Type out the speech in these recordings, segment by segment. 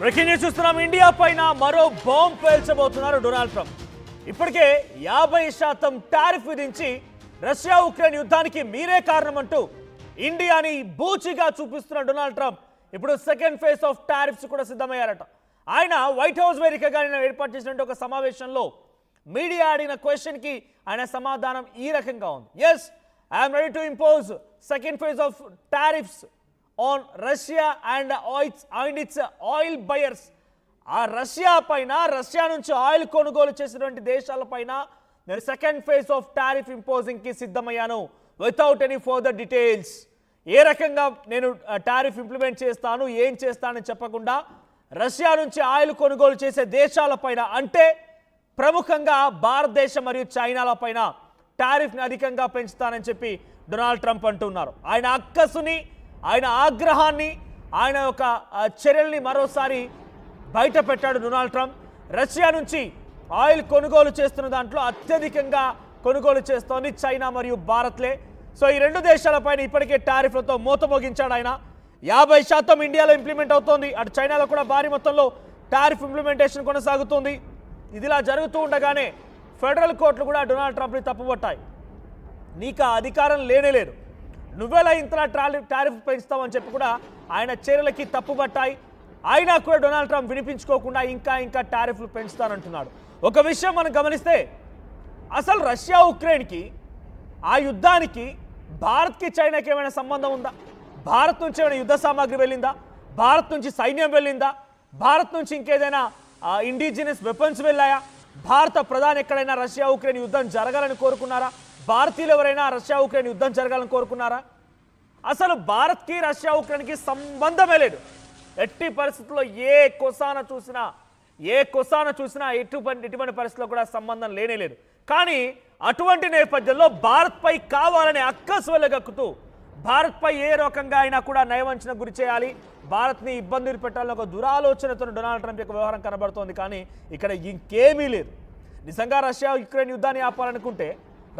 Breaking news చూస్తున్నాం. India పైన మరో బాంబ్ పేల్చబోతున్నారు డొనాల్డ్ ట్రంప్. ఇప్పటికే 50% టారిఫ్ విధించి రష్యా ఉక్రెయిన్ యుద్ధానికి మీరే కారణమంటూ ఇండియాని బూచిగా చూపిస్తున్న డొనాల్డ్ ట్రంప్ ఇప్పుడు సెకండ్ ఫేజ్ ఆఫ్ టారిఫ్స్ కూడా సిద్ధమయ్యారట. ఆయన వైట్ హౌస్ వేదికగా నిన్న ఏర్పాటు చేసినట్టు ఒక సమావేశంలో మీడియా అడిగిన క్వశ్చన్ కి ఆయన సమాధానం ఈ రకంగా ఉంది. Yes, I'm ready to impose second phase of tariffs on Russia and its oil buyers. ఆ రష్యా పైన, రష్యా నుంచి ఆయిల్ కొనుగోలు చేసినటువంటి దేశాలపైన నేను second phase of tariff imposing కి సిద్ధమయ్యాను వితౌట్ ఎనీ ఫర్దర్ డీటెయిల్స్. ఏ రకంగా నేను టారిఫ్ ఇంప్లిమెంట్ చేస్తాను, ఏం చేస్తానని చెప్పకుండా రష్యా నుంచి ఆయిల్ కొనుగోలు చేసే దేశాలపైన, అంటే ప్రముఖంగా భారతదేశం మరియు చైనాల పైన టారిఫ్ని అధికంగా పెంచుతానని చెప్పి డొనాల్డ్ ట్రంప్ అంటున్నారు. ఆయన అక్కసుని, ఆయన ఆగ్రహాన్ని, ఆయన యొక్క చర్యల్ని మరోసారి బయట పెట్టాడు డొనాల్డ్ ట్రంప్. రష్యా నుంచి ఆయిల్ కొనుగోలు చేస్తున్న దాంట్లో అత్యధికంగా కొనుగోలు చేస్తోంది చైనా మరియు భారత్లే. సో ఈ రెండు దేశాలపైన ఇప్పటికే టారిఫ్లతో మూత మోగించాడు ఆయన. 50% ఇండియాలో ఇంప్లిమెంట్ అవుతోంది. అటు చైనాలో కూడా భారీ మొత్తంలో టారిఫ్ ఇంప్లిమెంటేషన్ కొనసాగుతుంది. ఇదిలా జరుగుతూ ఉండగానే ఫెడరల్ కోర్టులు కూడా డొనాల్డ్ ట్రంప్ని తప్పుపట్టాయి. నీకు ఆ అధికారం లేనేలేదు, నువ్వెలా ఇంతలా టారిఫ్ పెంచుతావని చెప్పి కూడా ఆయన చర్యలకి తప్పుపట్టాయి. అయినా కూడా డొనాల్డ్ ట్రంప్ వినిపించుకోకుండా ఇంకా టారిఫ్లు పెంచుతానంటున్నాడు. ఒక విషయం మనం గమనిస్తే, అసలు రష్యా ఉక్రెయిన్కి, ఆ యుద్ధానికి భారత్కి చైనాకి ఏమైనా సంబంధం ఉందా? భారత్ నుంచి ఏమైనా యుద్ధ సామాగ్రి వెళ్ళిందా? భారత్ నుంచి సైన్యం వెళ్ళిందా? భారత్ నుంచి ఇంకేదైనా ఇండిజినస్ వెపన్స్ వెళ్ళాయా? భారత ప్రధాని ఎక్కడైనా రష్యా ఉక్రెయిన్ యుద్ధం జరగాలని కోరుకున్నారా? భారతీయులు ఎవరైనా రష్యా ఉక్రెయిన్ యుద్ధం జరగాలని కోరుకున్నారా? అసలు భారత్కి రష్యా ఉక్రెయిన్కి సంబంధమే లేదు. ఎట్టి పరిస్థితుల్లో ఏ కొసాన చూసినా ఎటువంటి పరిస్థితుల్లో కూడా సంబంధం లేనేలేదు. కానీ అటువంటి నేపథ్యంలో భారత్పై కావాలని అక్కసు వెళ్ళగక్కుతూ భారత్పై ఏ రకంగా అయినా కూడా నయవంచన గురి చేయాలి, భారత్ని ఇబ్బందులు పెట్టాలని ఒక దురాలోచనతో డొనాల్డ్ ట్రంప్ యొక్క వ్యవహారం కనబడుతోంది. కానీ ఇక్కడ ఇంకేమీ లేదు. నిజంగా రష్యా ఉక్రెయిన్ యుద్ధాన్ని ఆపాలనుకుంటే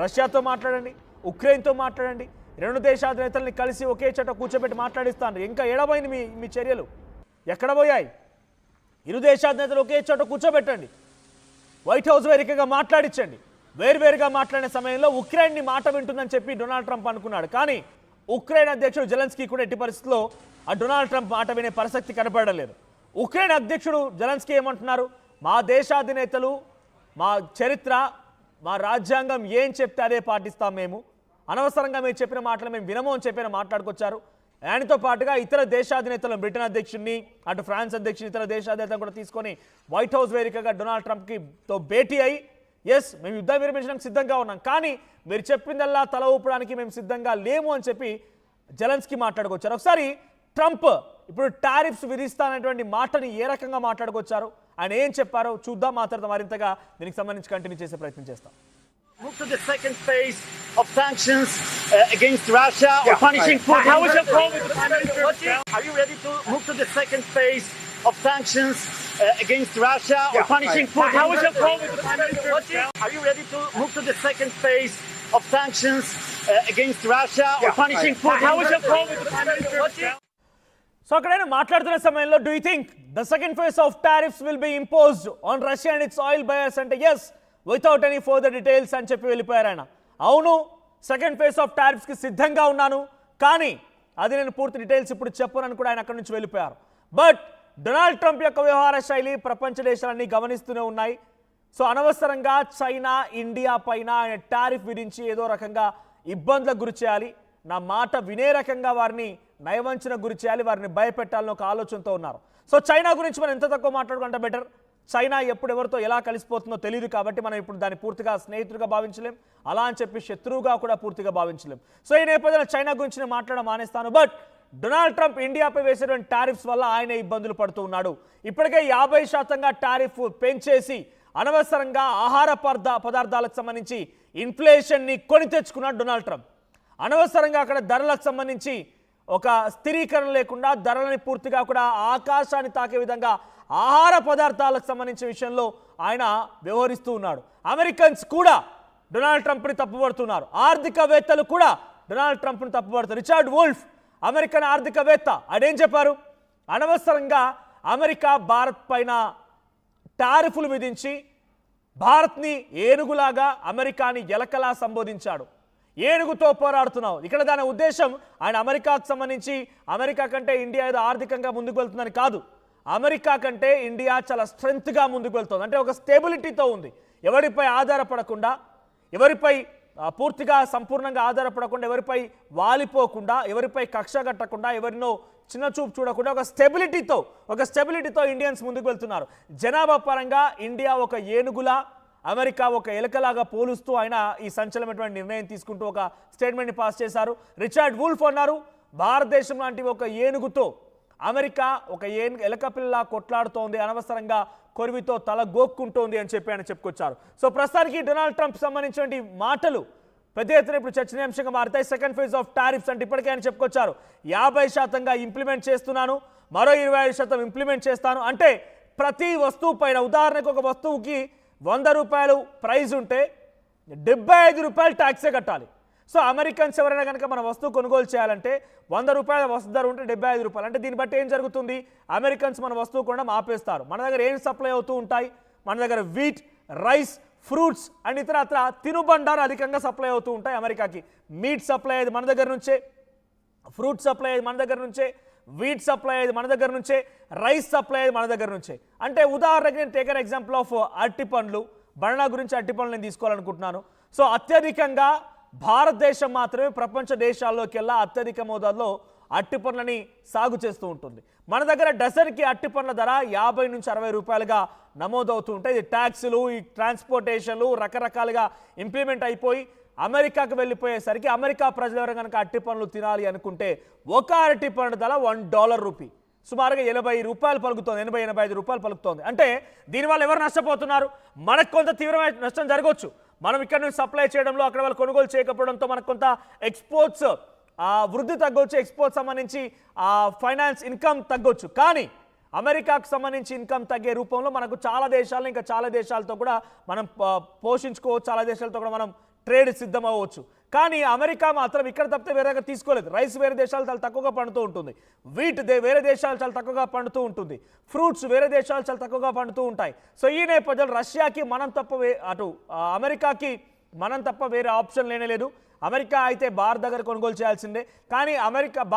రష్యాతో మాట్లాడండి, ఉక్రెయిన్తో మాట్లాడండి, రెండు దేశాల నేతల్ని కలిసి ఒకే చోట కూర్చోబెట్టి మాట్లాడిస్తాను. ఇంకా ఎడబోయింది మీ చర్యలు, ఎక్కడ పోయాయి? ఇరు దేశాల నేతలు ఒకే చోట కూర్చోబెట్టండి, వైట్ హౌస్ వేదికగా మాట్లాడించండి. వేరువేరుగా మాట్లాడే సమయంలో ఉక్రెయిన్ని మాట వింటుందని చెప్పి డొనాల్డ్ ట్రంప్ అనుకున్నాడు. కానీ ఉక్రెయిన్ అధ్యక్షుడు జెలెన్స్కీ కూడా ఎట్టి పరిస్థితుల్లో ఆ డొనాల్డ్ ట్రంప్ మాట వినే పరిస్థితి కనపడలేదు. ఉక్రెయిన్ అధ్యక్షుడు జెలెన్స్కీ ఏమంటున్నారు? మా దేశాధినేతలు, మా చరిత్ర, మా రాజ్యాంగం ఏం చెప్తే అదే పాటిస్తాం, మేము అనవసరంగా మీరు చెప్పిన మాటలు మేము వినము అని చెప్పిన మాట్లాడుకొచ్చారు. ఆయనతో పాటుగా ఇతర దేశాధినేతలను, బ్రిటన్ అధ్యక్షుడిని, అటు ఫ్రాన్స్ అధ్యక్షుని, ఇతర దేశాధినేతలను కూడా తీసుకొని వైట్ హౌస్ వేదికగా డొనాల్డ్ ట్రంప్తో భేటీ అయి, ఎస్ మేము యుద్ధం విరమించడానికి సిద్ధంగా ఉన్నాం, కానీ మీరు చెప్పిందల్లా తల ఊపడానికి మేము సిద్ధంగా లేము అని చెప్పి జెలెన్స్కీ మాట్లాడుకొచ్చారు. ఒకసారి ట్రంప్ ఇప్పుడు టారిఫ్స్ విధిస్తానటువంటి మాటని ఏ రకంగా మాట్లాడుకొచ్చారు, ఆయన ఏం చెప్పారో చూద్దాం. ఆ తర్వాత మరింతగా దీనికి సంబంధించి కంటిన్యూ చేసే ప్రయత్నం చేస్తాం. Move to the second phase of sanctions against Russia or punishing Putin. How is your call with the Prime Minister? Are you ready to move to the second phase of sanctions against Russia or punishing Putin? How is your call with the Prime Minister? Are you ready to move to the second phase of sanctions against Russia or punishing Putin? How is your call with the Prime Minister? So అక్కడైనా మాట్లాడుతున్న సమయంలో do you think the second phase of tariffs will be imposed on Russia and its oil buyers అంటే yes without any further details అని చెప్పి వెళ్ళిపోయారు ఆయన. అవును, second phase of టారిఫ్స్కి సిద్ధంగా ఉన్నాను, కానీ అది నేను పూర్తి డీటెయిల్స్ ఇప్పుడు చెప్పనని కూడా ఆయన అక్కడి నుంచి వెళ్ళిపోయారు. బట్ డొనాల్డ్ ట్రంప్ యొక్క వ్యవహార శైలి ప్రపంచ దేశాలన్నీ గమనిస్తూనే ఉన్నాయి. సో అనవసరంగా చైనా, ఇండియా పైన ఆయన టారిఫ్ విధించి ఏదో రకంగా ఇబ్బందులకు గురి చేయాలి, నా మాట వినే రకంగా వారిని నయవంచన గురి చేయాలి, వారిని భయపెట్టాలని ఒక ఆలోచనతో ఉన్నారు. సో చైనా గురించి మనం ఎంత తక్కువ మాట్లాడుకుంటే బెటర్. చైనా ఎప్పుడు ఎవరితో ఎలా కలిసిపోతుందో తెలియదు, కాబట్టి మనం ఇప్పుడు దాన్ని పూర్తిగా స్నేహితుడిగా భావించలేం, అలా అని చెప్పి శత్రువుగా కూడా పూర్తిగా భావించలేం. సో ఈ నేపథ్యంలో చైనా గురించి నేను మాట్లాడడం మానేస్తాను. బట్ డొనాల్డ్ ట్రంప్ ఇండియాపై వేసినటువంటి టారిఫ్స్ వల్ల ఆయన ఇబ్బందులు పడుతూ ఉన్నాడు. ఇప్పటికే 50% టారిఫ్ పెంచేసి అనవసరంగా ఆహార పదార్థాలకు సంబంధించి ఇన్ఫ్లేషన్ని కొని తెచ్చుకున్నాడు డొనాల్డ్ ట్రంప్. అనవసరంగా అక్కడ ధరలకు సంబంధించి ఒక స్థిరీకరణ లేకుండా ధరలని పూర్తిగా కూడా ఆకాశాన్ని తాకే విధంగా ఆహార పదార్థాలకు సంబంధించిన విషయంలో ఆయన వ్యవహరిస్తూ ఉన్నాడు. అమెరికన్స్ కూడా డొనాల్డ్ ట్రంప్ని తప్పుపడుతున్నారు, ఆర్థికవేత్తలు కూడా డొనాల్డ్ ట్రంప్ని తప్పుపడుతారు. రిచర్డ్ వోల్ఫ్ అమెరికన్ ఆర్థికవేత్త, అదేం చెప్పారు? అనవసరంగా అమెరికా భారత్ పైన టారిఫ్లు విధించి భారత్ని ఏనుగులాగా అమెరికాని ఎలకలా సంబోధించాడు. ఏనుగుతో పోరాడుతున్నావు. ఇక్కడ దాని ఉద్దేశం ఆయన అమెరికాకు సంబంధించి అమెరికా కంటే ఇండియా ఏదో ఆర్థికంగా ముందుకు వెళ్తుందని కాదు. అమెరికా కంటే ఇండియా చాలా స్ట్రెంగ్త్గా ముందుకు వెళ్తుంది. అంటే ఒక స్టేబిలిటీతో ఉంది. ఎవరిపై ఆధారపడకుండా, ఎవరిపై పూర్తిగా సంపూర్ణంగా ఆధారపడకుండా, ఎవరిపై వాలిపోకుండా, ఎవరిపై కక్ష కట్టకుండా, ఎవరినో చిన్న చూపు చూడకుండా ఒక స్టెబిలిటీతో ఇండియన్స్ ముందుకు వెళ్తున్నారు. జనాభా పరంగా ఇండియా ఒక ఏనుగులా, అమెరికా ఒక ఎలకలాగా పోలుస్తూ ఆయన ఈ సంచలనమైనటువంటి నిర్ణయం తీసుకుంటూ ఒక స్టేట్మెంట్ని పాస్ చేశారు. రిచర్డ్ వూల్ఫ్ అన్నారు, భారతదేశం లాంటి ఒక ఏనుగుతో అమెరికా ఒక ఎలక పిల్ల కొట్లాడుతోంది, అనవసరంగా కొరివితో తల గోక్కుంటోంది అని చెప్పి ఆయన చెప్పుకొచ్చారు. సో ప్రస్తుతానికి డొనాల్డ్ ట్రంప్ సంబంధించిన మాటలు పెద్ద ఎత్తున ఇప్పుడు చర్చనీయాంశంగా మారుతాయి. సెకండ్ ఫేజ్ ఆఫ్ టారిఫ్స్ అంటే ఇప్పటికే ఆయన చెప్పుకొచ్చారు, 50% ఇంప్లిమెంట్ చేస్తున్నాను, మరో 25% ఇంప్లిమెంట్ చేస్తాను. అంటే ప్రతి వస్తువు పైన, ఉదాహరణకు ఒక వస్తువుకి 100 రూపాయలు ప్రైజ్ ఉంటే 75 రూపాయలు ట్యాక్సే కట్టాలి. సో అమెరికన్స్ ఎవరైనా కనుక మన వస్తువు కొనుగోలు చేయాలంటే 100 రూపాయల వస్తు ధర ఉంటే 75 రూపాయలు. అంటే దీన్ని బట్టి ఏం జరుగుతుంది, అమెరికన్స్ మన వస్తువు కొనడం ఆపేస్తారు. మన దగ్గర ఏం సప్లై అవుతూ ఉంటాయి, మన దగ్గర వీట్, రైస్, ఫ్రూట్స్ అండ్ ఇతరత్ర తినుబండారు అధికంగా సప్లై అవుతూ ఉంటాయి అమెరికాకి. మీట్ సప్లై అయ్యేది మన దగ్గర నుంచే, ఫ్రూట్ సప్లై అయ్యేది మన దగ్గర నుంచే, వీట్ సప్లై అయ్యేది మన దగ్గర నుంచే, రైస్ సప్లై అయ్యేది మన దగ్గర నుంచే. అంటే ఉదాహరణకి నేను టేకన్ ఎగ్జాంపుల్ ఆఫ్ అరటి పండ్లు, బనానా గురించి అరటి పండ్లు నేను తీసుకోవాలనుకుంటున్నాను. సో అత్యధికంగా భారతదేశం మాత్రమే ప్రపంచ దేశాల్లోకెల్లా అత్యధిక మోతాదులో అరటి పండ్లని సాగు చేస్తూ ఉంటుంది. మన దగ్గర డజన్కి అరటి పండ్ల ధర 50 నుంచి 60 రూపాయలుగా నమోదవుతూ ఉంటాయి. ఇది ట్యాక్సులు, ఈ ట్రాన్స్పోర్టేషన్లు రకరకాలుగా ఇంప్లిమెంట్ అయిపోయి అమెరికాకు వెళ్ళిపోయేసరికి అమెరికా ప్రజలు ఎవరైనా కనుక అరటి పండ్లు తినాలి అనుకుంటే ఒక అరటి పండు ధర $1 రూపీ, సుమారుగా 80 రూపాయలు పలుకుతోంది, 80-85 రూపాయలు పలుకుతోంది. అంటే దీనివల్ల ఎవరు నష్టపోతున్నారు? మనకు కొంత తీవ్రమైన నష్టం జరగవచ్చు. మనం ఇక్కడ నుంచి సప్లై చేయడంలో అక్కడ వాళ్ళు కొనుగోలు చేయకపోవడంతో మనకు కొంత ఎక్స్పోర్ట్స్ వృద్ధి తగ్గొచ్చు, ఎక్స్పోర్ట్స్ సంబంధించి ఫైనాన్స్ ఇన్కమ్ తగ్గొచ్చు. కానీ అమెరికాకు సంబంధించి ఇన్కమ్ తగ్గే రూపంలో మనకు చాలా దేశాలను, ఇంకా చాలా దేశాలతో కూడా మనం పోషించుకోవచ్చు, చాలా దేశాలతో కూడా మనం ట్రేడ్ సిద్ధమవ్వచ్చు. కానీ అమెరికా మాత్రం ఇక్కడ తప్పితే వేరే దగ్గర తీసుకోలేదు. రైస్ వేరే దేశాలు చాలా తక్కువగా పండుతూ ఉంటుంది, వీట్ వేరే దేశాలు చాలా తక్కువగా పండుతూ ఉంటుంది, ఫ్రూట్స్ వేరే దేశాలు చాలా తక్కువగా పండుతూ ఉంటాయి. సో ఈ నేపథ్యంలో రష్యాకి మనం తప్ప అటు అమెరికాకి మనం తప్ప వేరే ఆప్షన్ లేనేలేదు. అమెరికా అయితే భారత్ దగ్గర కొనుగోలు చేయాల్సిందే. కానీ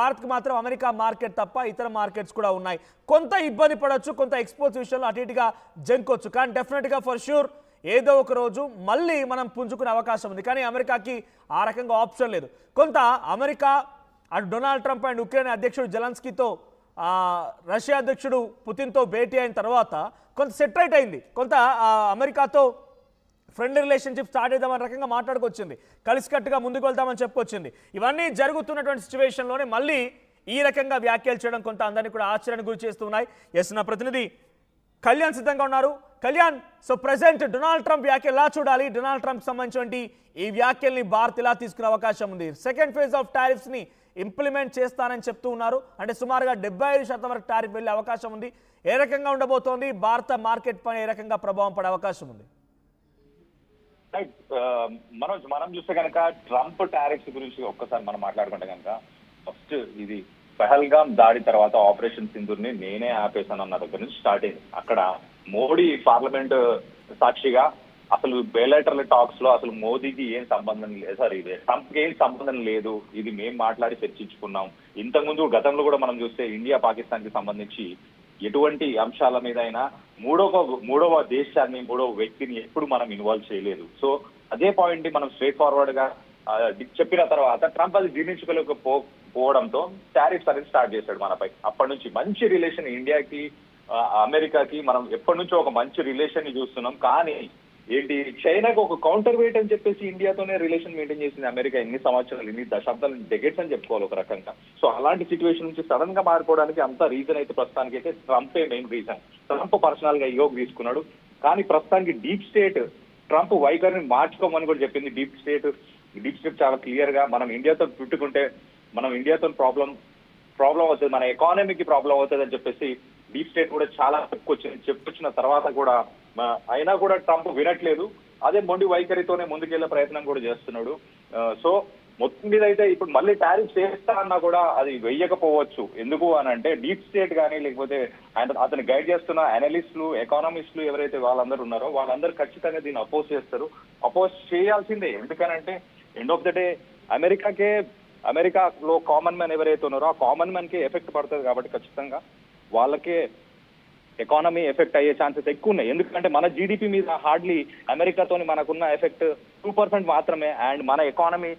భారత్కి మాత్రం అమెరికా మార్కెట్ తప్ప ఇతర మార్కెట్స్ కూడా ఉన్నాయి. కొంత ఇబ్బంది పడవచ్చు, కొంత ఎక్స్పోర్ట్స్ విషయంలో అటు ఇటుగా జంకొచ్చు. కానీ డెఫినెట్గా ఫర్ ష్యూర్ ఏదో ఒక రోజు మళ్ళీ మనం పుంజుకునే అవకాశం ఉంది. కానీ అమెరికాకి ఆ రకంగా ఆప్షన్ లేదు. కొంత అమెరికా అటు డొనాల్డ్ ట్రంప్ అండ్ ఉక్రెయిన్ అధ్యక్షుడు జెలెన్స్కీతో రష్యా అధ్యక్షుడు పుతిన్తో భేటీ అయిన తర్వాత కొంత సెటరేట్ అయింది. కొంత అమెరికాతో ఫ్రెండ్ రిలేషన్షిప్ స్టార్ట్ చేద్దామని రకంగా మాట్లాడుకొచ్చింది, కలిసికట్టుగా ముందుకు వెళ్తామని చెప్పుకొచ్చింది. ఇవన్నీ జరుగుతున్నటువంటి సిచ్యువేషన్లోనే మళ్ళీ ఈ రకంగా వ్యాఖ్యలు చేయడం కొంత అందరినీ కూడా ఆశ్చర్యానికి గురి చేస్తున్నాయి. ఎస్, నా ప్రతినిధి కళ్యాణ్ సిద్ధంగా ఉన్నారు. Kalyan, so present Donald Trump వ్యాఖ్యలు ఎలా చూడాలి? డొనాల్డ్ ట్రంప్ సంబంధించి ఈ వ్యాఖ్యల్ని భారత్ ఎలా తీసుకునే అవకాశం ఉంది? సెకండ్ ఫేజ్ ఆఫ్ టారిఫ్స్ ని ఇంప్లిమెంట్ చేస్తానని చెప్తూ ఉన్నారు. అంటే సుమారుగా 75% వరకు టారిఫ్ వెళ్ళే అవకాశం ఉంది. ఏ రకంగా ఉండబోతోంది? భారత మార్కెట్ పైన ఏ రకంగా ప్రభావం పడే అవకాశం ఉంది? మనోజ్, మనం చూస్తే కనుక ట్రంప్ టారిఫ్స్ గురించి ఒక్కసారి మనం మాట్లాడుకుంటే కనుక ఫస్ట్ ఇది పహల్గామ్ దాడి తర్వాత ఆపరేషన్ సింధూర్ని నేనే ఆపేశాను అన్న దగ్గర నుంచి స్టార్ట్ అయింది. అక్కడ మోడీ పార్లమెంట్ సాక్షిగా అసలు బయలాటరల్ టాక్స్ లో అసలు మోదీకి ఏం సంబంధం లేదు, సారీ ట్రంప్కి ఏం సంబంధం లేదు, ఇది మేము మాట్లాడి చర్చించుకున్నాం. ఇంతకుముందు గతంలో కూడా మనం చూస్తే ఇండియా పాకిస్తాన్ కి సంబంధించి ఎటువంటి అంశాల మీద అయినా మూడవ దేశాన్ని, మూడవ వ్యక్తిని ఎప్పుడు మనం ఇన్వాల్వ్ చేయలేదు. సో అదే పాయింట్ ని మనం స్ట్రైట్ ఫార్వర్డ్ గా చెప్పిన తర్వాత ట్రంప్ అది జీర్ణించుకోలేకపోవడంతో టారిఫ్స్ అనేది స్టార్ట్ చేశాడు మనపై. అప్పటి నుంచి మంచి రిలేషన్ ఇండియాకి అమెరికాకి మనం ఎప్పటి నుంచో ఒక మంచి రిలేషన్ ని చూస్తున్నాం. కానీ ఏంటి, చైనాకు ఒక కౌంటర్ వెయిట్ అని చెప్పేసి ఇండియాతోనే రిలేషన్ మెయింటైన్ చేసింది అమెరికా ఎన్ని సంవత్సరాలు, ఎన్ని దశాబ్దాలు, డెకెట్స్ అని చెప్పుకోవాలి ఒక రకంగా. సో అలాంటి సిచ్యువేషన్ నుంచి సడన్ గా మారిపోవడానికి అంత రీజన్ అయితే ప్రస్తుతానికి అయితే ట్రంపే మెయిన్ రీజన్. ట్రంప్ పర్సనల్ గా యోగ్ తీసుకున్నాడు. కానీ ప్రస్తుతానికి డీప్ స్టేట్ ట్రంప్ వైఖరిని మార్చుకోమని కూడా చెప్పింది. డీప్ స్టేట్ చాలా క్లియర్ గా మనం ఇండియాతో చుట్టుకుంటే మనం ఇండియాతో ప్రాబ్లం అవుతుంది, మన ఎకానమీకి ప్రాబ్లం అవుతుంది అని చెప్పేసి డీప్ స్టేట్ కూడా చాలా చెప్పుకొచ్చిన తర్వాత కూడా అయినా కూడా ట్రంప్ వినట్లేదు. అదే మొండి వైఖరితోనే ముందుకెళ్లే ప్రయత్నం కూడా చేస్తున్నాడు. సో మొత్తం మీద అయితే ఇప్పుడు మళ్ళీ టారిఫ్స్ వేస్తా అన్నా కూడా అది వెయ్యకపోవచ్చు. ఎందుకు అని అంటే డీప్ స్టేట్ కానీ లేకపోతే అతను గైడ్ చేస్తున్న అనలిస్టులు, ఎకానమిస్టులు ఎవరైతే వాళ్ళందరూ ఉన్నారో వాళ్ళందరూ ఖచ్చితంగా దీన్ని అపోజ్ చేస్తారు. అపోజ్ చేయాల్సిందే. ఎందుకనంటే ఎండ్ ఆఫ్ ద డే అమెరికాలో కామన్ మ్యాన్ ఎవరైతే ఉన్నారో ఆ కామన్ మ్యాన్ కి ఎఫెక్ట్ పడుతుంది కాబట్టి ఖచ్చితంగా వాళ్ళకే ఎకానమీ ఎఫెక్ట్ అయ్యే ఛాన్సెస్ ఎక్కువ ఉన్నాయి. ఎందుకంటే మన జీడిపి మీద హార్డ్లీ అమెరికాతోని మనకున్న ఎఫెక్ట్ 2% మాత్రమే. అండ్ మన ఎకానమీ